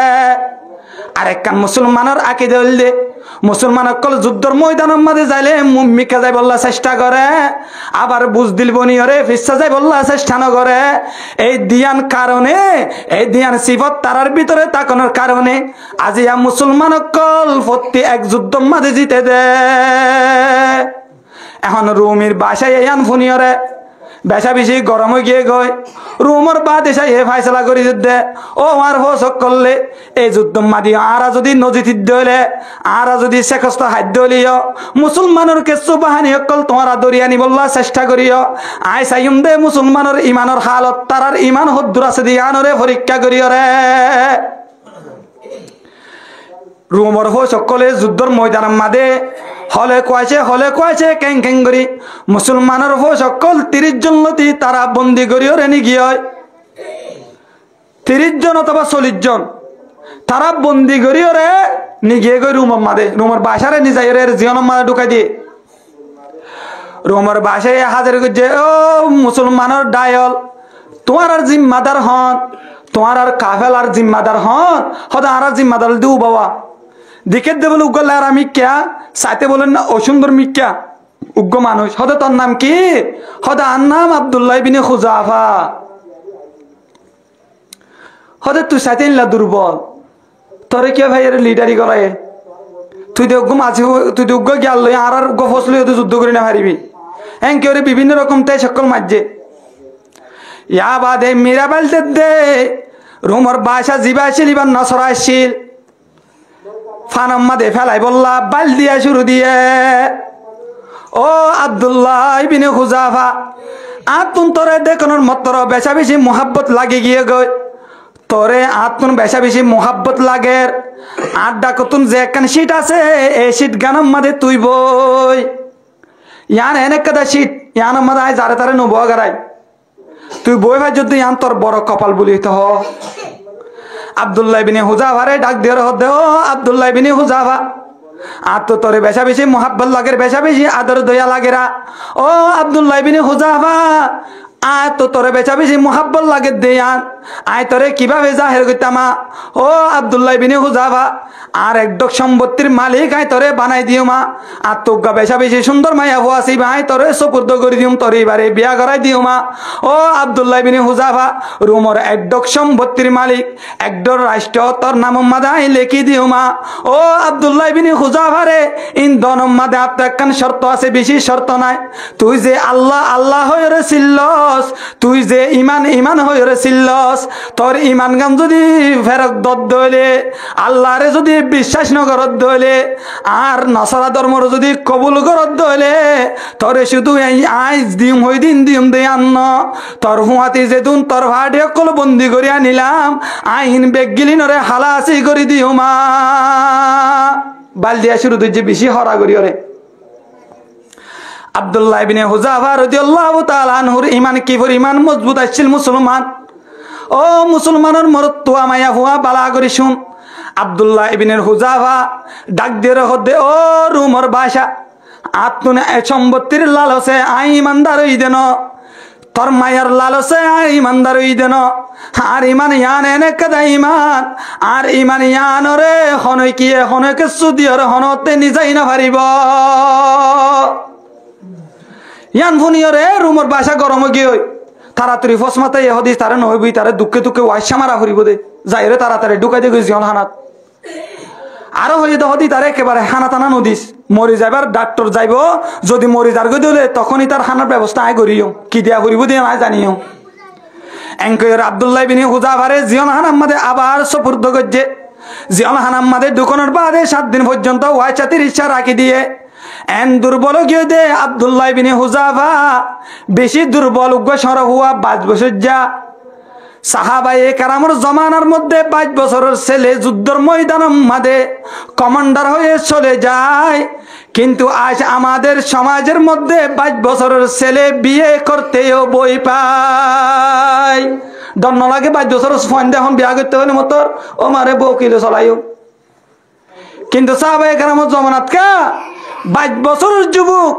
আর একখান মুসলমানের আকিদা হইলে মুসলমান অকল যুদ্ধর ময়দানের মাঝে যাইলে মিকা যাই বললা চেষ্টা করে আবার বুঝ দিল বনিয়রে ফিসা যাই বললা চেষ্টা ন করে এই দিয়ান কারণে এই দিয়ান সিফত তারার ভিতরে তাকানোর কারণে আজিয়া মুসলমান অকল প্রতি এক যুদ্ধর মাঝে জিতে দে এখন রুমির বাসায় এই আন ফুনিয়রে বেশা বেশি গরম হয়ে গিয়ে গয় রুমর বাদ এসে এ ফাইসলা করি দে ও আমার হোসক করলে এই যুদ্ধ মাদি আরা যদি নজিত হইলে আরা যদি শেখস্ত খাদ্য হলিও মুসলমানের কেঁচু বাহানি অকল তোমারা দরিয়ানি বললা চেষ্টা করিও আই চাইম দে মুসলমানের ইমানের হালত তারার ইমান হদ্দুর আছে দিয়ানরে পরীক্ষা করিও রে রুমর হো সকলে যুদ্ধর ময়দানের মাঝে হলে কয়েছে কেং কেং করি মুসলমানের হো সকল 30 জন লতি তারা বন্দি করিও রে নিগিয়ে 30 জন অথবা 40 জন তারা বন্দি করিও রে নিগিয়ে গই রুমর মাঝে রুমর বাসারে নিজাই রে জিয়নের মাঝে ঢুকাই দিয়ে রুমর বাসায় হাজার করছে ও মুসলমানের ডায়ল তোমার আর জিম্মাদার হন তোমার আর কাফেল আর জিম্মাদার হন হদা আর জিম্মাদার দিও বাবা দিকে দে বলে উগ্র আর আমি ক্যা সাথে বলেন না অসুন্দর মিক্যা উগ্র মানুষ হদা তোর নাম কি হদা আর নাম আব্দুল্লাহ বিন খুজাফা হদা তুই সাথে ইল্লা দুর্বল তোরে কে ভাই এর লিডারি করায় তুই তো উগ্র মাঝে তুই তো উগ্র গেল আর উগ্র ফসলি যুদ্ধ করে না হারিবি হ্যাঁ কেউ বিভিন্ন রকম তাই সকল মাঝে ইয়া বাদে মিরাবাইল দে রুমর বাসা জিবা আসছিল ইবার নসরা আসছিল ফানম মাদে ফেলাই বললা বাইল দিয়া শুরু দিয়ে ও আব্দুল্লাহ ইবনে খুজাফা আতুন তোরে দেখানোর মতর বেশা বেশি মোহাব্বত লাগে গিয়ে গই তোরে আতুন বেশা বেশি মোহাব্বত লাগে আড্ডা কতুন যে একখান সিট আছে এই সিট গানম মাদে তুই বই ইয়ান এনে কাদা সিট ইয়ান মাদে আয় যারে তারে নব গারাই তুই বই ভাই যদি ইয়ান তোর বড় কপাল বলি তো আব্দুল্লাহ ইবনে হুজাফা রে ডাক দিয়ে হদে ও আব্দুল্লাহ ইবনে হুজাফা আর তো তোরে বেশা বেশি মোহাব্বত লাগে বেশা বেশি আদর দয়া লাগেরা ও আব্দুল্লাহ ইবনে হুজাফা আয় তো তোরে বেশা বেশি মোহাব্বত লাগে দেয়ান আয় তোরে কিভাবে জাহের করতামা ও আব্দুল্লাহ ইবনে হুজাফা আর একদক সম্পত্তির মালিক আয় তোরে বানাই দিও মা আর তোগা বেশা বেশি সুন্দর মাইয়া হওয়াছি ভাই তোরে সুপুর্দ করে দিও তোর এবারে বিয়া করাই দিও মা ও আব্দুল্লাহ ইবনে হুজাফা রুমর একদক সম্পত্তির মালিক একদর রাষ্ট্র তোর নাম মাদাই লেখি দিও মা ও আব্দুল্লাহ ইবনে হুজাফা রে ইন দনম মাদে আপনার একখান শর্ত আছে বেশি শর্ত নাই তুই যে আল্লাহ আল্লাহ হয়ে রে সিল্লস তুই যে ইমান ইমান হয়ে রে সিল্লস তোর ইমান গান যদি ফেরক দদ্দ হইলে আল্লাহরে যদি বিশ্বাস নগরত হইলে আর নসরা ধর্মর যদি কবুল করত হইলে তোরে শুধু এই আইজ দিম হই দিন দিম দে আন্ন তোর হুয়াতি যেতুন তোর ভাড়ে কল বন্দি করিয়া নিলাম আইন বেগিলি নরে হালাসি করে দিও মা বাল দিয়া শুরু তুই যে বেশি হরা করি ওরে আব্দুল্লাহ ইবনে হুজাফা রাদিয়াল্লাহু তাআলা আনহুর ঈমান কি পরিমাণ মজবুত আছিল মুসলমান ও মুসলমানের মরত মায়া হুয়া বালা করি শুন আব্দুল্লাহ ইবনে হুজাফা ডাক দিয়ে হদে ও রুমর বাসা আত্মনে সম্পত্তির লালসে আই ইমানদার হই দেন তোর মায়ের লালসে আই ইমানদার হই দেন আর ইমান ইয়ান এনে কাদা ইমান আর ইমান ইয়ান রে হনই কি হনকে সুদিয়র হনতে নিজাই না পারিব ইয়ান ফুনিয়রে রুমর বাসা গরম গিয়ে তাড়াতাড়ি ফসমাতে হদিস তারে নহবি তারে দুঃখে দুঃখে ওয়াইসা মারা ফুরিব দে যাইরে তাড়াতাড়ি ঢুকাই দিয়ে গেছি হানাত আরো হয়ে হদি তারে একেবারে হানা টানা নদিস মরি যাবার ডাক্তার যাইব যদি মরি যার গই দিলে তখনই তার হানার ব্যবস্থা আয় করিও কি দিয়া ফুরিব দিয়ে নাই জানিও এঙ্কয়ের আব্দুল্লাহ বিন হুযাফারে জিয়ন হানাম্মাদে আবার সপুর্দ গজ্জে জিয়ন হানাম্মাদে দুকনের বাদে 7 দিন পর্যন্ত ওয়াইচাতির ইচ্ছা রাখি দিয়ে এন দুর্বল গিয়ে দে আব্দুল্লাহ বিন হুযাফা বেশি দুর্বল উগ্র সর হুয়া 5 বছর যা সাহাবায়ে কেরামের জমানার মধ্যে 5 বছরের ছেলে যুদ্ধের ময়দানের মাঝে কমান্ডার হয়ে চলে যায় কিন্তু আজ আমাদের সমাজের মধ্যে 5 বছরের ছেলে বিয়ে করতেও বই পায় দন্ন লাগে 5 বছরের ফোন এখন বিয়া করতে হলে মতর ও মারে বউ কিলো চলাইও কিন্তু সাহাবায়ে কেরামের জমানাত কা 22 বছরের যুবক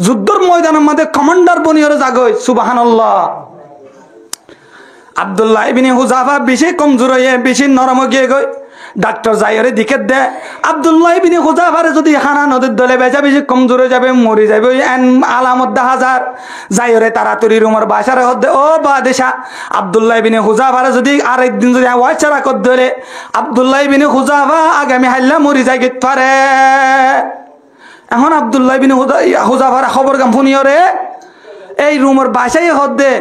যুদ্ধের ময়দানের মধ্যে কমান্ডার বনিয়রে জাগয় সুবহানাল্লাহ আব্দুল্লাহ ইবনে হুযাফা বেশি কমজোর হয়ে বেশি নরম গিয়ে গই ডাক্তার যাইরে দিকে দে আব্দুল্লাহ ইবনে হুযাফারে যদি হানা নদীর দলে বেজা বেশি কমজোর হয়ে যাবে মরি যাবে এন আলামত দেখা হাজার যাইরে তাড়াতাড়ি রুমের বাসারে হদে ও বাদেশা আব্দুল্লাহ ইবনে হুযাফারে যদি আরেকদিন যদি ওয়াইছারা কর ধরে আব্দুল্লাহ ইবনে হুযাফা আগামী হাল্লা মরি যাই গিত পারে এখন আব্দুল্লাহ ইবনে হুযাফার খবর গাম শুনিয়রে এই রুমের বাসায় হদে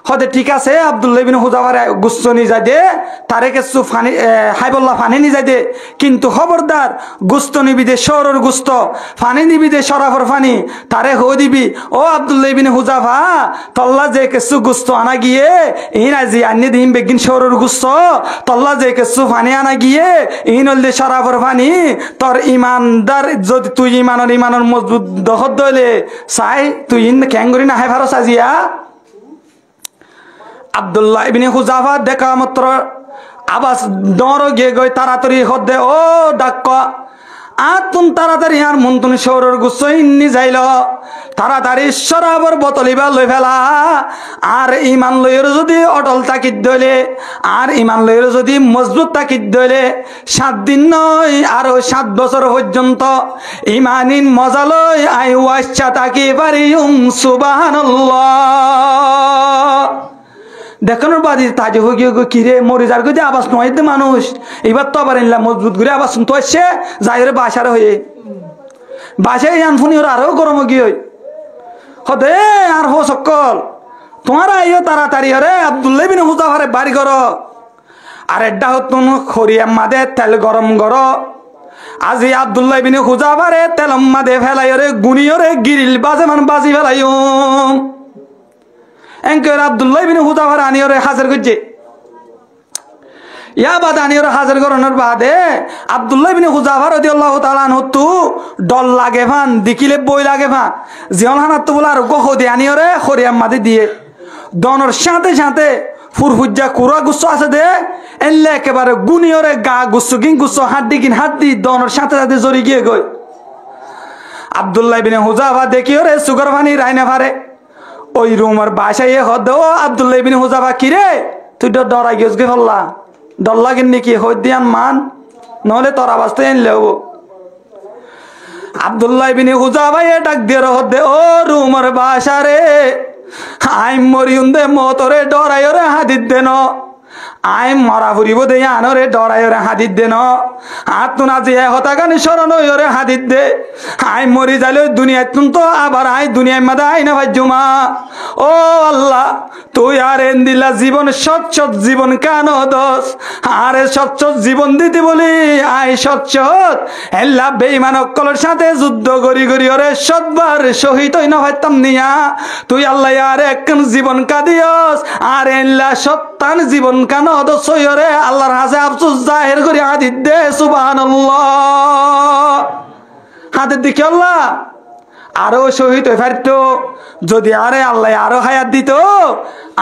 হদে ঠিক আছে আব্দুল্লাহ ইবনে হুযাফার গুস্ত নি যায় দে তারে কিছু ফানি হাইবুল্লাহ ফানি নি যায় দে কিন্তু খবরদার গুস্ত নিবি দে শহরের গুস্ত ফানি নিবি দে শরাফর ফানি তারে হো দিবি ও আব্দুল্লাহ ইবনে হুযাফা তল্লা যে কিছু গুস্ত আনা গিয়ে ইন আজি আনি দিম বেগিন শহরের গুস্ত তল্লা যে কিছু ফানি আনা গিয়ে ইন হল দে শরাফর ফানি তোর ইমানদার যদি তুই ইমানের মজবুত দখত দইলে চাই তুই ইন ক্যাঙ্গুরি না হাই ভারো সাজিয়া আব্দুল্লাহ ইবনে হুযাফা দেখা মাত্র আবাস ডর গিয়ে গই তাড়াতাড়ি হদে ও ডাক আতুন তাড়াতাড়ি আর মন্তুন শহরের গুছই নি যাইল তাড়াতাড়ি শরাবর বোতলিবা লই ফেলা আর ইমান লইয়ের যদি অটল তাকিদ দইলে আর ইমান লইয়ের যদি মজবুত তাকিদ দইলে 7 দিন নয় আরো 7 বছর পর্যন্ত ইমানিন মজা লই আই ওয়াচ্ছা তাকি পারি সুবহানাল্লাহ দেখানোর বাদী তাজে হয়ে গিয়ে কিরে মরে যার গিয়ে আবাস নয় মানুষ এবার তো আবার এনলাম মজবুত করে আবাস শুনতে আসছে যাই রে বাসার হয়ে বাসায় আনফুনি ওর আরো গরম গিয়ে হদে আর হো সকল তোমার আইও তাড়াতাড়ি হরে আব্দুল্লাহ বিন হুযাফারে বাড়ি করো আর এড্ডা হতুন খরিয়াম মাদে তেল গরম করো আজি আব্দুল্লাহ বিন হুযাফারে তেলম মাদে ফেলাই রে গুনিয়রে গিরিল বাজে মান বাজি ফেলাইও এনকের আব্দুল্লাহ ইবনে হুযাফার আনিয়রে হাজির করছে ইয়া বাদ আনিয়রে হাজির করানোর বাদে আব্দুল্লাহ ইবনে হুযাফা রাদিয়াল্লাহু তাআলা আনহু তু ডল লাগে ফান দেখিলে বই লাগে ফান জিয়ন হানাত বলা আর গো খদি আনিয়রে খরিয়াম মাদি দিয়ে দনর সাথে সাথে ফুরফুজ্জা কুরা গুচ্ছ আছে দে এলে একেবারে গুনিয়রে গা গুচ্ছ কিন গুচ্ছ হাড্ডি কিন হাড্ডি দনর সাথে সাথে জড়ি গিয়ে গই আব্দুল্লাহ ইবনে হুযাফা দেখিয়রে সুগার পানি রাইনা পারে ওই রুমের বাসায় হদ ও আব্দুল্লাহ ইবনে হুযাফা কিরে তুই ডরাই গেছ গে ফল্লা ডর লাগেন নাকি হই দিয়ান মান নহলে তোর আওয়াজটা এনলে হবো আব্দুল্লাহ ইবনে হুযাফা ডাক দিয়ে হদ ও রুমের বাসারে আই মরিউন দে মতরে ডরাই রে হাদিদ দেন আই মরা ফুরিব দে আনরে ডরাই রে হাদিদ দেন আতুন আজি হতা গানি শরণ রে হাদিদ দে আই মরি যাইলে দুনিয়া তুন তো আবার আই দুনিয়ায় মাদা আই না ভাজ্জুমা ও আল্লাহ তুই আর এন্দিলা জীবন স্বচ্ছ জীবন কেন দোষ আরে স্বচ্ছ জীবন দিতে বলি আই স্বচ্ছ এল্লা বেঈমান অকলের সাথে যুদ্ধ করি করি ওরে সদবার শহীদ হই না ভাইতাম নিয়া তুই আল্লাহ আর এক জীবন কাদিয়স আর এল্লা সত্তান জীবন কেন দোষ রে আল্লাহর হাসে আফসোস জাহির করি হাদিদ দে সুবহানাল্লাহ হাতের দিকে আল্লাহ আরো শহীদ হয়ে ফেরত যদি আরে আল্লাহ আরো হায়াত দিত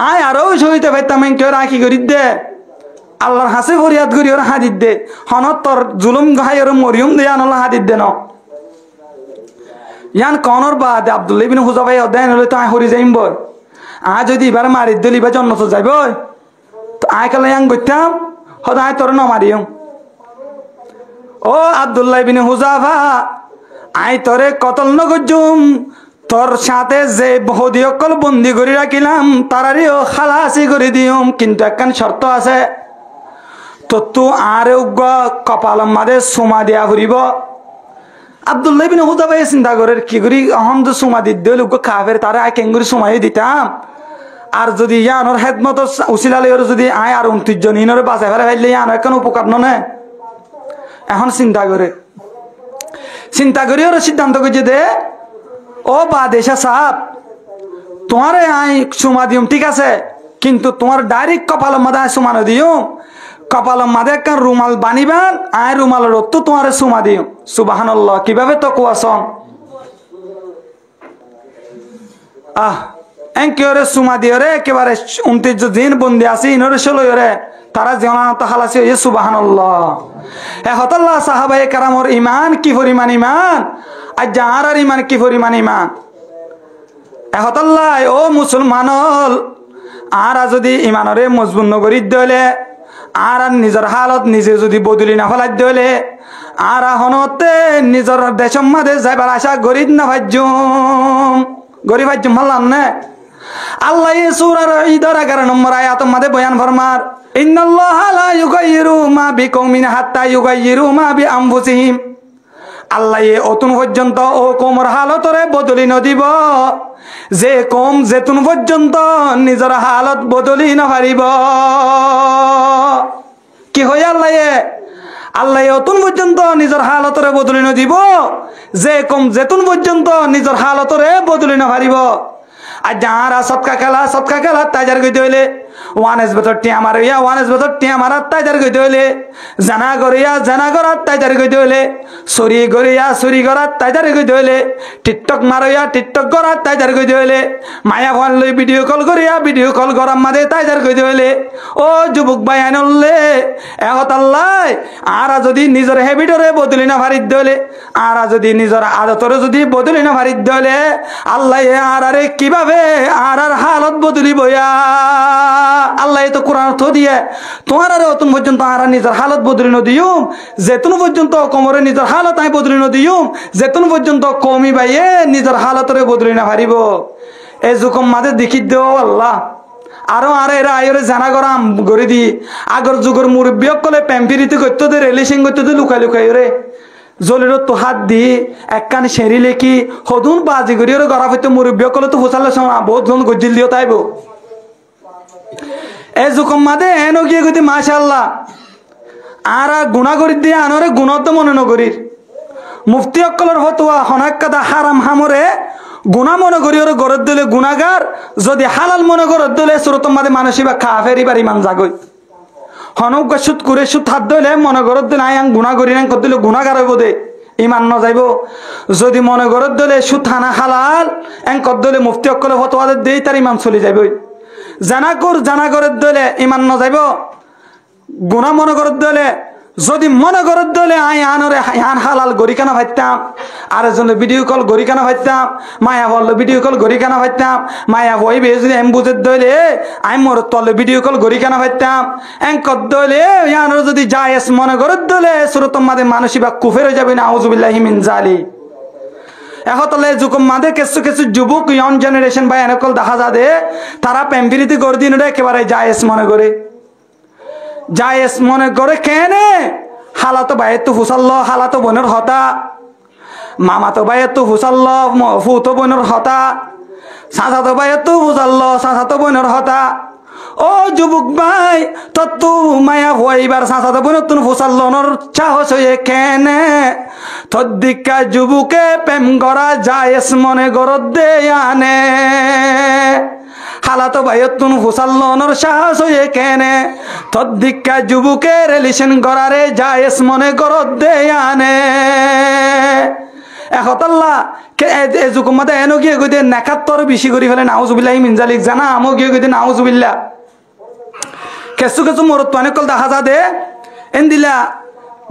আয় আরো শহীদ হয়ে ফেরতাম কেউ রাখি করি দে আল্লাহর হাসে ফরিয়াদ করি ওরা হাদিদ দে হনত তোর জুলুম গাহাই ওর মরিয়ম দে আল্লাহ হাদিদ দে ন ইয়ান কনর বাদ আব্দুল্লাহ ইবনে হুযাফা অধ্যায় হলে তো আয় হরি যাইম বল আয় যদি এবার মারি দিলি বা জন্নত যাইব তো আয় কালে ইয়াং বইতাম হদা আয় তোর ন মারিও ও আব্দুল্লাহ ইবনে হুযাফা আই তোরে কতল নগজুম তোর সাথে যে বহুদি অকল বন্দি করে রাখিলাম তারারিও খালাসি করে দিম, কিন্তু একখান শর্ত আছে, তো তু আর কপাল মাঝে সুমা দিয়া ফুরিব। আব্দুল্লাহ বিন হুযাফা চিন্তা করে কি করি অহন যে সুমা দিতে হইল কাফের তারা আয় কেঙ্গুরি সুমাই দিতাম, আর যদি ইয়ানোর হেদমত উচিলালে যদি আয় আর 29 জন ইনরে বাঁচাই ফেলে ফেললে ইয়ানো এখন উপকার নয়। এখন চিন্তা করি ওরা সিদ্ধান্ত করছে দে ও বাদেশা সাহেব তোমারে আই সুমা দিম ঠিক আছে, কিন্তু তোমার ডাইরেক্ট কপাল মাদে আয় সুমানো দিও, কপাল মাদে একটা রুমাল বানিবান আয় রুমালের রত্তু তোমার সুমা দিও। সুবহানাল্লাহ, কিভাবে তো কুয়াশন এনকে সুমা দিয়ে রে একেবারে 29 দিন বন্দি আছে ইনরে ষোলো রে তারা জীবনান্ত খালাসি হয়ে। সুবহানাল্লাহ। হতাল্লাহ সাহাবায়ে কেরামর ইমান কি পরিমাণ ইমান, আর যার ইমান কি পরিমাণ ইমান। হতাল্লাহ ও মুসলমান আর যদি ইমানরে মজবুত নগরী দিলে আর নিজের হালত নিজে যদি বদলি না ফেলাই দিলে আর হনতে নিজের দেশের মাঝে যাইবার আশা গরিব না ভাজ্যুম গরিব ভাজ্যুম ভাবলাম না। আল্লাহ সূরার 11 নম্বর আয়াতের মধ্যে বয়ান ফরমার ইন্নাল্লাহা লা ইউগাইয়িরু মা বিকওমিন হাত্তা ইউগাইয়িরু মা বিআনফুসিহিম। আল্লাহ অতুন পর্যন্ত ও কমর হালতরে বদলি নদিব যে কম যেতুন পর্যন্ত নিজের হালত বদলি নপারিব। কি হয় আল্লাহ অতুন পর্যন্ত নিজের হালতরে বদলি নদিব যে কম যেতুন পর্যন্ত নিজের হালতরে বদলি নপারিব। আর যারা সৎকা খেলা তাইজার গইতে হইলে ওয়ানেস ভেতর টিয়া মারিয়া ওয়ানেস ভেতর টিয়া মারার তাইজার গইতে হইলে জানা করার তাইজার গইতে হইলে চুরি করার তাইজার গইতে হইলে টিকটক মারিয়া টিকটক করার তাইজার গইতে হইলে মায়া ফোন লই ভিডিও কল করার মাঝে তাইজার গইতে হইলে ও যুবক ভাই আইনলে আল্লাহ আর যদি নিজের হ্যাবিটরে বদলি না ভারিত হইলে আর যদি নিজের আদতরে যদি বদলি না ভারিত হইলে আল্লাহ আর আরে কিভাবে আর হালত বদলি বইয়া। আল্লাহ তো কোরআন অর্থ দিয়ে তোমার আর অতন পর্যন্ত আর নিজের হালত বদলি নদিও যেতুন পর্যন্ত কোমরে নিজের হালত আমি বদলি নদিও যেতুন পর্যন্ত কমি বাইয়ে নিজের হালতরে বদলি না পারিব। এই যুগম মাঝে দেখি দেও আল্লাহ আরো আর এরা আয়রে জানা করাম গড়ি দি আগর যুগের মুরব্বী কলে প্যাম্পিরিতে করতে দে রেলিশিং করতে দে লুকাই রে জলির তো হাত দি একখান সেরি লেখি সদুন বাজি করি ওর গড়া হইতে মুরব্বী কলে তো হোসালে শোনা বহুত জন গজিল দিও তাইব। এই যুগম মাঝে এনো গিয়ে গতি মাশাআল্লাহ আর গুণা করি দিয়ে আনরে গুণত মনে নগরীর মুফতি অকলের ফতোয়া হনাক্কাদা হারাম হামরে গুণা মনে করি ওর গরত দিলে গুণাগার যদি হালাল মনে গরত দিলে সুরতম মাঝে মানুষই বা কাফেরি বাড়ি মান জাগই হনক সুদ করে সুদ হাত দিলে মনে গরত দিলে আই গুণা করি না কর দিলে গুণাগার হইব দে ইমান ন যাইব। যদি মনে গরত দিলে সুদ হানা হালাল এং কর দিলে মুফতি অকলে ফতোয়া দেই তার ইমান চলে যাইব। জানা গরত দিলে ইমান ন যাইব। গুণা মনে গরত দিলে যদি মনে গরত দিলে আই আনরে আন হালাল গড়ি কেনা ভাইতাম আর এজন্য ভিডিও কল গড়ি কেনা ভাইতাম মায়া বললো ভিডিও কল গড়ি কেনা ভাইতাম মায়া বইবে যদি এম বুঝে দইলে আই মোর তলে ভিডিও কল গড়ি কেনা ভাইতাম এং কর দইলে আনর যদি যায়স মনে গরত দিলে সুরতম মাদে মানসি বা কুফের হয়ে যাবে না আউযুবিল্লাহি মিন জালি। এখন যুগম মাঝে কিছু যুবক ইয়ং জেনারেশন বা এনেকল দেখা যাবে তারা প্যাম্পিরিতে গড় দিন একেবারে যায়স মনে করে কেনে হালাতো ভাইয়ের তো হুসাল্ল হালাতো বোনের হতা মামাতো ভাইয়ের তো হুসাল্ল ফুতো বোনের হতা চাচাতো ভাইয়ের তো হুসাল্ল চাচাতো বোনের হতা। ও যুবক ভাই তু মায়া হইবার চাচাতো বোনের তুন হুসাল্লর সাহস হয়ে কেনে তদ্দিকা যুবকে প্রেম করা যায়স মনে গরত দে আনে হালাতো ভাইয়তুন হুসাল্লনর সাহস হয়ে কেনে তদ্দিকা যুবকে রিলেশন করারে যায়স মনে গরত দে আনে। এহতাল্লাহ কে এ যুগমতে এনো গিয়ে গই দে নাকাত্তর বেশি করি ফেলে নাউজুবিল্লাহি মিন জালিক জানা আমো গিয়ে গই দে নাউজুবিল্লাহ কিছু মরত অনেক কল দেখা যা দে এন দিলা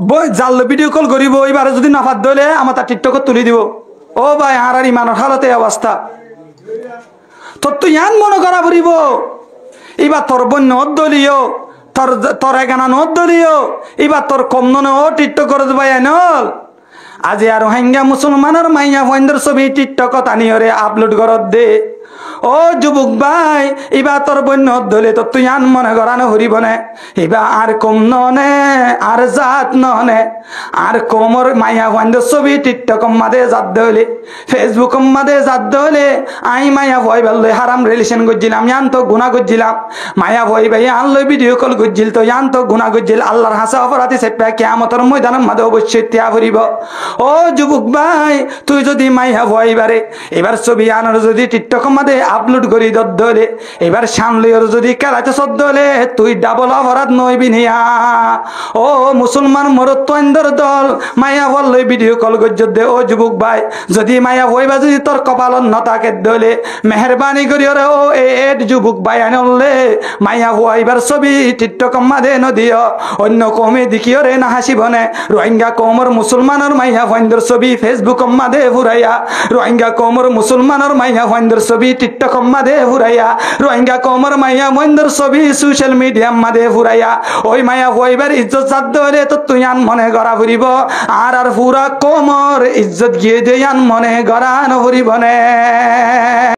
বই জাল ভিডিও কল করিব এবারে যদি নাফাত দলে আমার তা টিকটকত তুলি দিব। ও ভাই আর ইমানের হালতে অবস্থা তোর তো ইয়ান মনে করা পড়িব এবার তোর বন্য দলীয় তোর এগানা নত দলীয় এবার তোর কম টিকটক করে ভাই আনল আজি আর রোহিঙ্গা মুসলমানের মাইয়া বন্ধর ছবি টিকটকত আনিয়রে আপলোড করত দে ও যুবক ভাই ইবা তোর বন্য দলে তো তুই আন মনে করানো হরিব নে ইবা আর কম ননে আর জাত ননে আর কোমর মাইয়া বন্ধ ছবি টিকটক মাদে জাত দলে ফেসবুক মাদে জাত দলে আই মাইয়া ভয় বেললে হারাম রিলেশন গজ্জিলাম ইয়ান তো গুনাহ গজ্জিলাম মাইয়া ভয় ভাই আনলো ভিডিও কল গজ্জিল তো ইয়ান তো গুনাহ গজ্জিল আল্লাহর হাসা অপরাধী সেপা কিয়ামতের ময়দানের মাঝে অবশ্যই তিয়া ভরিব ও যুবক ভাই তুই যদি মাইয়া ভয় বারে এবার ছবি আনার যদি টিকটক মাদে আপলোড করি দলে এবার সামলিওর যদি কেলাতে সদ্দলে তুই ডাবল অপরাধ নইবি নিয়া ও মুসলমান মরত্বন্দর দল মাইয়া বললে ভিডিও কল গজ্জত দে ও যুবক ভাই যদি মাইয়া হইবা যদি তোর কপালত নতাকে দলে মেহরবানি করি ওরে ও এড যুবক ভাই আনলে মাইয়া হইবার ছবি টিকটক মাদে নদিও অন্য কমে দেখিও রে না হাসিবনে রোহিঙ্গা কমর মুসলমানের মাইয়া বন্ধর ছবি ফেসবুক মাদে ফুরাইয়া রোহিঙ্গা কমর মুসলমানের মাইয়া বন্ধর ছবি টিকটক মাদে ফুরাইয়া রোহিঙ্গা কমর মাইয়া বন্ধর ছবি সোশ্যাল মিডিয়া মাদে ফুরাইয়া ওই মাইয়া হইবার ইজ্জত সাধ্য হলে তো তুই আন মনে গড়া ফুরিব আর আর পুরা কমর ইজ্জত গিয়ে দিয়ে আন মনে গড়া নভরিব নে।